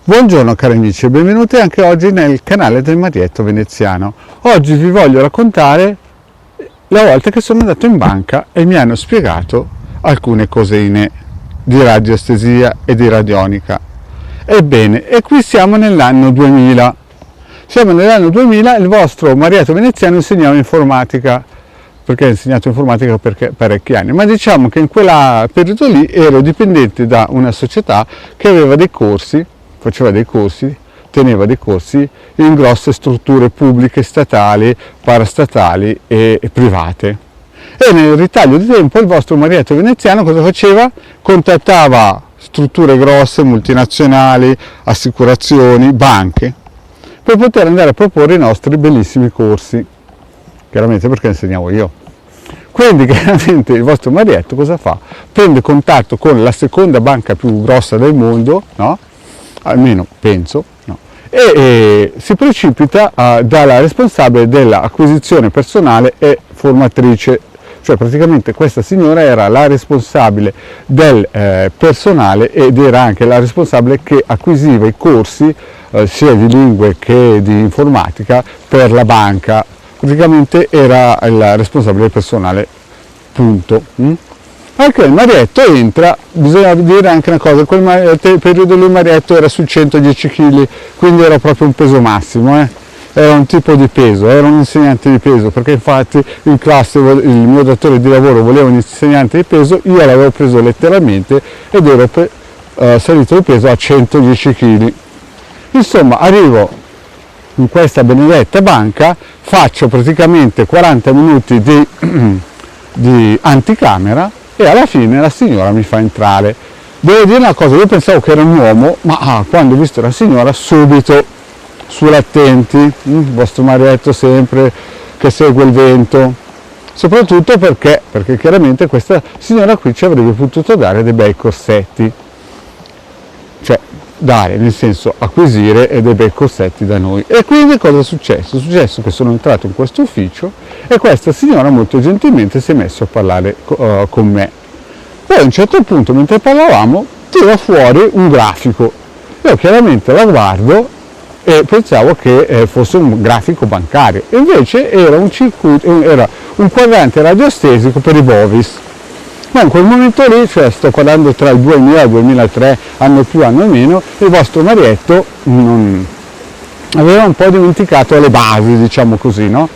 Buongiorno cari amici e benvenuti anche oggi nel canale del Marietto Veneziano. Oggi vi voglio raccontare la volta che sono andato in banca e mi hanno spiegato alcune cosine di radioestesia e di radionica. Ebbene, e qui siamo nell'anno 2000. Siamo nell'anno 2000 e il vostro Marietto Veneziano insegnava informatica. Perché ho insegnato informatica per parecchi anni, ma diciamo che in quel periodo lì ero dipendente da una società che aveva dei corsi, faceva dei corsi, teneva dei corsi in grosse strutture pubbliche, statali, parastatali e private. E nel ritaglio di tempo il vostro Marietto Veneziano cosa faceva? Contattava strutture grosse, multinazionali, assicurazioni, banche, per poter andare a proporre i nostri bellissimi corsi. Chiaramente perché insegnavo io. Quindi chiaramente il vostro Marietto cosa fa? Prende contatto con la seconda banca più grossa del mondo, no? Almeno penso, no? E si precipita dalla responsabile dell'acquisizione personale e formatrice. Cioè praticamente questa signora era la responsabile del personale ed era anche la responsabile che acquisiva i corsi sia di lingue che di informatica per la banca. Praticamente era il responsabile del personale, punto. Anche il Marietto entra, bisogna dire anche una cosa, quel periodo lì il Marietto era su 110 kg, quindi era proprio un peso massimo, era un tipo di peso, era un insegnante di peso, perché infatti in classe il mio datore di lavoro voleva un insegnante di peso, io l'avevo preso letteralmente ed ero salito di peso a 110 kg. Insomma, arrivo in questa benedetta banca, faccio praticamente 40 minuti di anticamera e alla fine la signora mi fa entrare. Devo dire una cosa, io pensavo che era un uomo, ma quando ho visto la signora subito sull'attenti, il vostro Marietto sempre che segue il vento, soprattutto perché chiaramente questa signora qui ci avrebbe potuto dare dei bei corsetti, cioè dare, nel senso acquisire dei bei corsetti da noi. E quindi cosa è successo? È successo che sono entrato in questo ufficio e questa signora molto gentilmente si è messa a parlare con me. Poi a un certo punto, mentre parlavamo, tira fuori un grafico. Io chiaramente la guardo e pensavo che fosse un grafico bancario, invece era un circuito, era un quadrante radiostesico per i Bovis. Ma in quel momento lì, cioè sto parlando tra il 2000 e il 2003, anno più, anno meno, il vostro Marietto aveva un po' dimenticato le basi, diciamo così, no?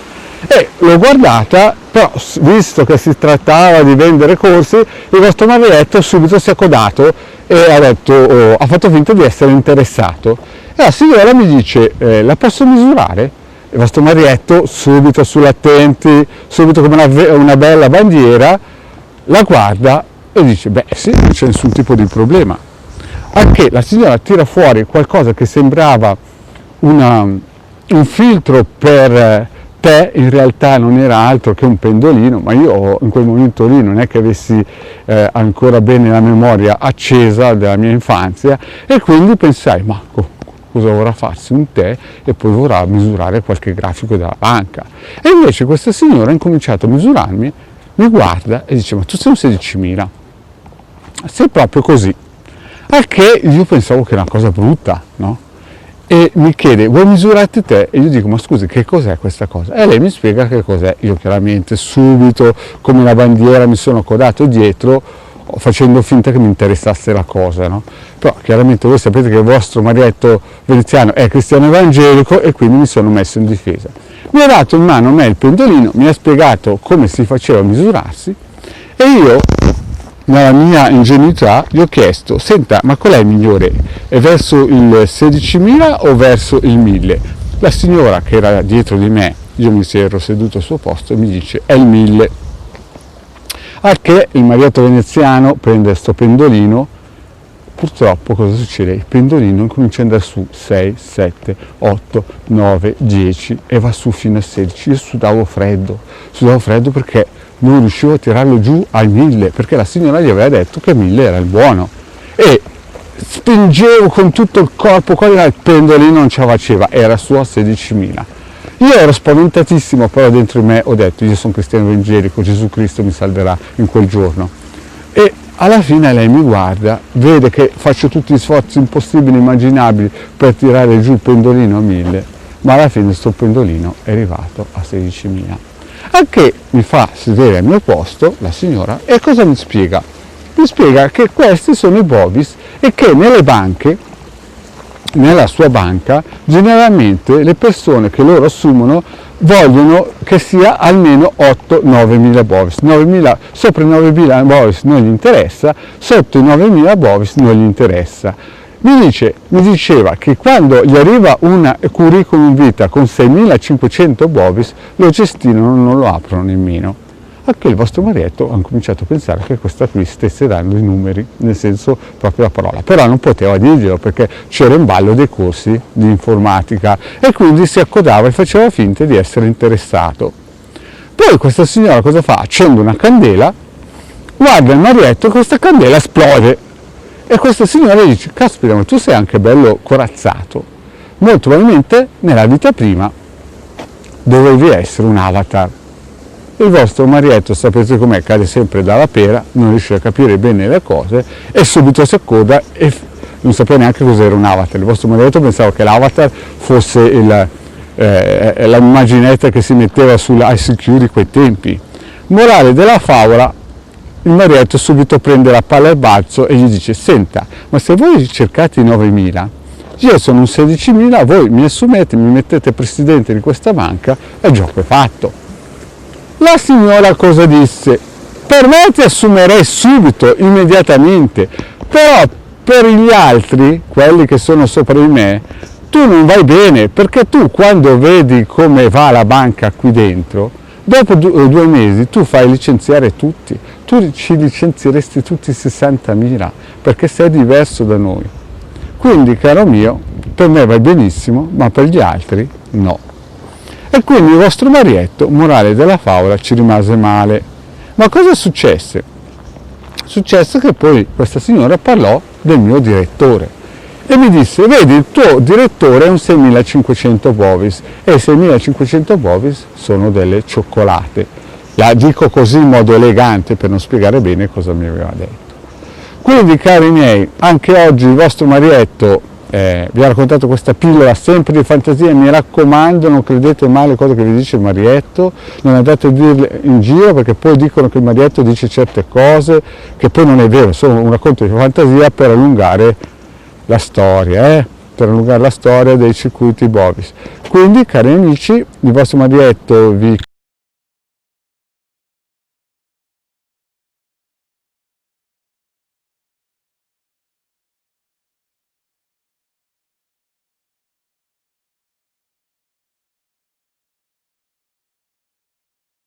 E l'ho guardata, però visto che si trattava di vendere corsi, il vostro Marietto subito si è codato e ha detto, ha fatto finta di essere interessato. E la signora mi dice, la posso misurare? Il vostro Marietto subito sull'attenti, subito come una bella bandiera, la guarda e dice, beh sì, non c'è nessun tipo di problema. Anche la signora tira fuori qualcosa che sembrava un filtro per te, in realtà non era altro che un pendolino, ma io in quel momento lì non è che avessi ancora bene la memoria accesa della mia infanzia e quindi pensai, ma cosa vorrà farsi un tè e poi vorrà misurare qualche grafico della banca. E invece questa signora ha incominciato a misurarmi, mi guarda e dice, ma tu sei un 16.000, sei proprio così. Al che io pensavo che era una cosa brutta, no? E mi chiede, vuoi misurarti te? E io dico, ma scusi, che cos'è questa cosa? E lei mi spiega che cos'è. Io chiaramente subito, come la bandiera, mi sono codato dietro, facendo finta che mi interessasse la cosa, no? Però chiaramente voi sapete che il vostro Marietto Veneziano è cristiano evangelico e quindi mi sono messo in difesa. Mi ha dato in mano a me il pendolino, mi ha spiegato come si faceva a misurarsi e io, nella mia ingenuità, gli ho chiesto, senta, ma qual è il migliore? È verso il 16.000 o verso il 1.000? La signora che era dietro di me, io mi ero seduto al suo posto e mi dice, è il 1.000. Al che il Marietto Veneziano prende sto pendolino, purtroppo cosa succede? Il pendolino comincia ad andare su 6, 7, 8, 9, 10 e va su fino a 16. Io sudavo freddo perché non riuscivo a tirarlo giù al 1.000, perché la signora gli aveva detto che 1.000 era il buono. E spingevo con tutto il corpo, il pendolino non ce la faceva, era su a 16.000. Io ero spaventatissimo, però dentro di me ho detto, io sono cristiano evangelico, Gesù Cristo mi salverà in quel giorno. E alla fine lei mi guarda, vede che faccio tutti gli sforzi impossibili, immaginabili per tirare giù il pendolino a 1000, ma alla fine sto pendolino è arrivato a 16.000. Anche mi fa sedere al mio posto la signora e cosa mi spiega? Mi spiega che questi sono i bovis e che nelle banche, nella sua banca, generalmente le persone che loro assumono vogliono che sia almeno 8-9 mila bovis. Sopra i 9.000 bovis non gli interessa, sotto i 9.000 bovis non gli interessa. Mi diceva che quando gli arriva un curriculum vita con 6.500 bovis lo gestiscono, non lo aprono nemmeno. Anche il vostro marietto ha cominciato a pensare che questa qui stesse dando i numeri, nel senso proprio la parola, però non poteva dirglielo perché c'era in ballo dei corsi di informatica e quindi si accodava e faceva finta di essere interessato. Poi questa signora cosa fa? Accende una candela, guarda il marietto e questa candela esplode e questa signora gli dice: caspita, ma tu sei anche bello corazzato, molto probabilmente nella vita prima dovevi essere un avatar. Il vostro marietto, sapete com'è, cade sempre dalla pera, non riesce a capire bene le cose e subito si accoda e non sapeva neanche cos'era un avatar. Il vostro marietto pensava che l'avatar fosse l'immaginetta che si metteva sull'ICQ di quei tempi. Morale della favola, il marietto subito prende la palla al balzo e gli dice: senta, ma se voi cercate i 9.000, io sono un 16.000, voi mi assumete, mi mettete presidente di questa banca e il gioco è fatto. La signora cosa disse? Per me ti assumerei subito, immediatamente, però per gli altri, quelli che sono sopra di me, tu non vai bene, perché tu quando vedi come va la banca qui dentro, dopo 2 mesi tu fai licenziare tutti, tu ci licenzieresti tutti 60.000, perché sei diverso da noi. Quindi, caro mio, per me vai benissimo, ma per gli altri no. E quindi il vostro marietto, morale della favola, ci rimase male. Ma cosa successe? Successe che poi questa signora parlò del mio direttore e mi disse: vedi, il tuo direttore è un 6.500 bovis e i 6.500 bovis sono delle cioccolate. La dico così in modo elegante per non spiegare bene cosa mi aveva detto. Quindi, cari miei, anche oggi il vostro marietto vi ha raccontato questa pillola sempre di fantasia. Mi raccomando, non credete mai alle cose che vi dice il marietto, non andate a dirle in giro, perché poi dicono che il marietto dice certe cose che poi non è vero, sono un racconto di fantasia per allungare la storia, per allungare la storia dei circuiti bovis. Quindi, cari amici, il vostro marietto vi